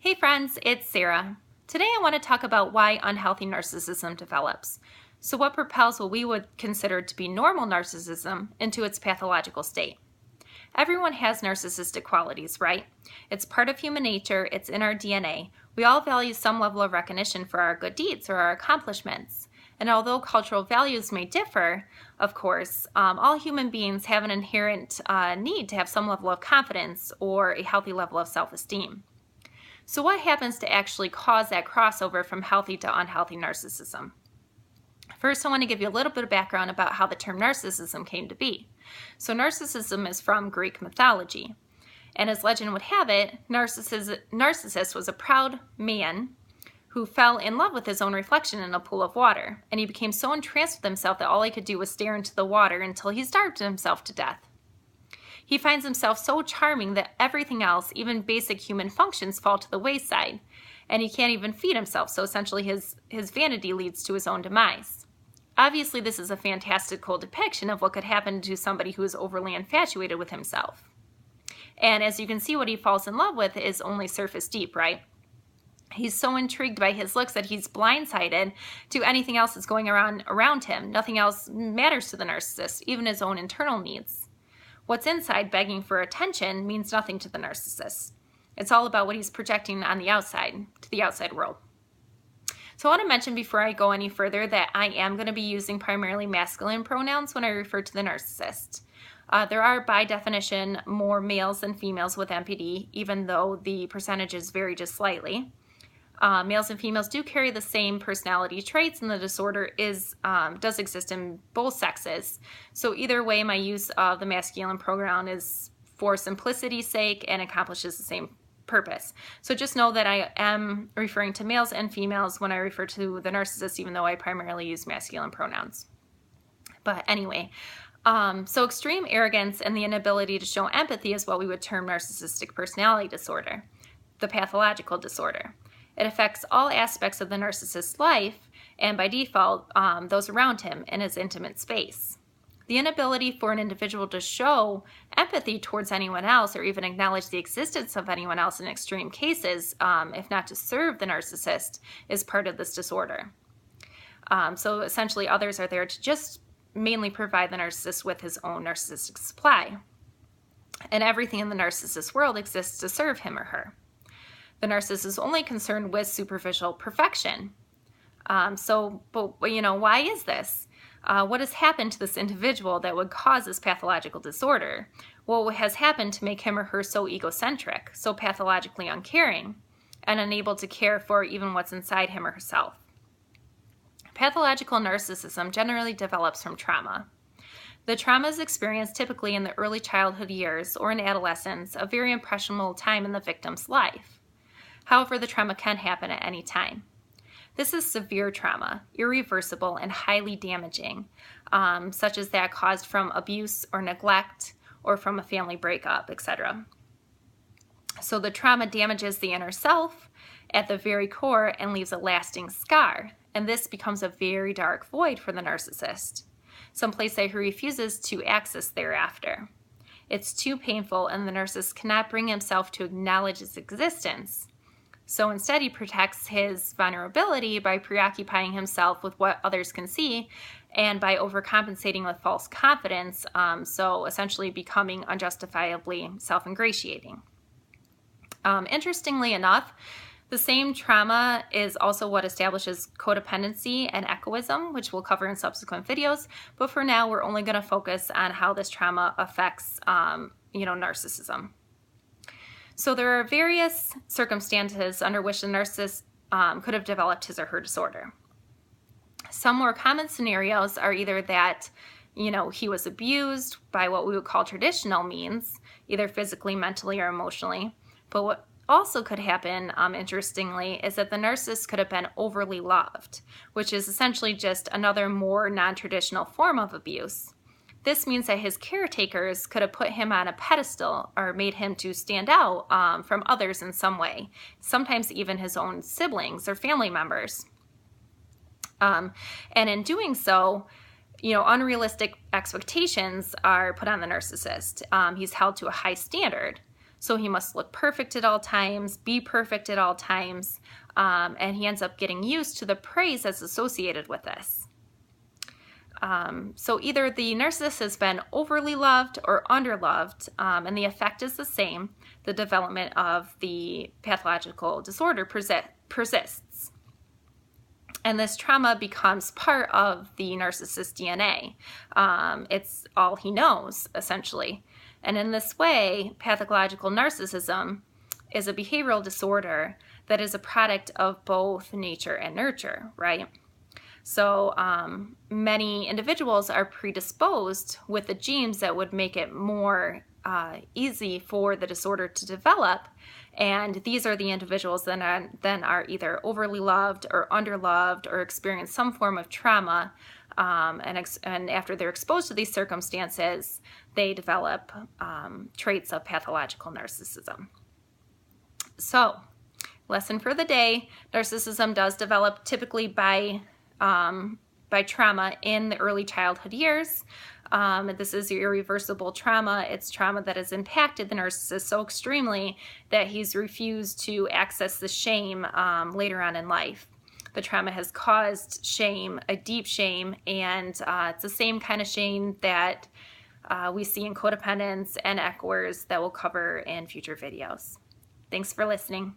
Hey friends, it's Sarah. Today I want to talk about why unhealthy narcissism develops. So what propels what we would consider to be normal narcissism into its pathological state? Everyone has narcissistic qualities, right? It's part of human nature, it's in our DNA. We all value some level of recognition for our good deeds or our accomplishments. And although cultural values may differ, of course, all human beings have an inherent need to have some level of confidence or a healthy level of self-esteem. So what happens to actually cause that crossover from healthy to unhealthy narcissism? First, I want to give you a little bit of background about how the term narcissism came to be. So narcissism is from Greek mythology. And as legend would have it, Narcissus was a proud man who fell in love with his own reflection in a pool of water. And he became so entranced with himself that all he could do was stare into the water until he starved himself to death. He finds himself so charming that everything else, even basic human functions, fall to the wayside, and he can't even feed himself, so essentially his vanity leads to his own demise. Obviously, this is a fantastical depiction of what could happen to somebody who is overly infatuated with himself. And as you can see, what he falls in love with is only surface deep, right? He's so intrigued by his looks that he's blindsided to anything else that's going around him. Nothing else matters to the narcissist, even his own internal needs. What's inside begging for attention means nothing to the narcissist. It's all about what he's projecting on the outside, to the outside world. So I want to mention before I go any further that I am going to be using primarily masculine pronouns when I refer to the narcissist. There are, by definition, more males than females with NPD, even though the percentages vary just slightly. Males and females do carry the same personality traits, and the disorder does exist in both sexes. So either way, my use of the masculine pronoun is for simplicity's sake and accomplishes the same purpose. So just know that I am referring to males and females when I refer to the narcissist, even though I primarily use masculine pronouns. But anyway, so extreme arrogance and the inability to show empathy is what we would term narcissistic personality disorder, the pathological disorder. It affects all aspects of the narcissist's life, and by default, those around him in his intimate space. The inability for an individual to show empathy towards anyone else or even acknowledge the existence of anyone else in extreme cases, if not to serve the narcissist, is part of this disorder. So essentially, others are there to just mainly provide the narcissist with his own narcissistic supply. And everything in the narcissist world exists to serve him or her. The narcissist is only concerned with superficial perfection. But why is this? What has happened to this individual that would cause this pathological disorder? What has happened to make him or her so egocentric, so pathologically uncaring, and unable to care for even what's inside him or herself? Pathological narcissism generally develops from trauma. The trauma is experienced typically in the early childhood years or in adolescence, a very impressionable time in the victim's life. However, the trauma can happen at any time. This is severe trauma, irreversible and highly damaging, such as that caused from abuse or neglect or from a family breakup, etc. So the trauma damages the inner self at the very core and leaves a lasting scar, and this becomes a very dark void for the narcissist, someplace that he refuses to access thereafter. It's too painful, and the narcissist cannot bring himself to acknowledge its existence. So instead, he protects his vulnerability by preoccupying himself with what others can see and by overcompensating with false confidence, so essentially becoming unjustifiably self-ingratiating. Interestingly enough, the same trauma is also what establishes codependency and egoism, which we'll cover in subsequent videos, but for now, we're only going to focus on how this trauma affects, narcissism. So there are various circumstances under which the narcissist could have developed his or her disorder. Some more common scenarios are either that, he was abused by what we would call traditional means, either physically, mentally, or emotionally. But what also could happen, interestingly, is that the narcissist could have been overly loved, which is essentially just another more non-traditional form of abuse. This means that his caretakers could have put him on a pedestal or made him to stand out from others in some way, sometimes even his own siblings or family members. And in doing so, unrealistic expectations are put on the narcissist. He's held to a high standard. So he must look perfect at all times, be perfect at all times, and he ends up getting used to the praise that's associated with this. So either the narcissist has been overly loved or underloved, and the effect is the same. The development of the pathological disorder persists. And this trauma becomes part of the narcissist's DNA. It's all he knows, essentially. And in this way, pathological narcissism is a behavioral disorder that is a product of both nature and nurture, right? So many individuals are predisposed with the genes that would make it more easy for the disorder to develop. And these are the individuals that then are either overly loved or underloved or experience some form of trauma. And after they're exposed to these circumstances, they develop traits of pathological narcissism. So, lesson for the day, narcissism does develop typically by trauma in the early childhood years. This is irreversible trauma. It's trauma that has impacted the narcissist so extremely that he's refused to access the shame later on in life. The trauma has caused shame, a deep shame, and it's the same kind of shame that we see in codependence and echoers that we'll cover in future videos. Thanks for listening.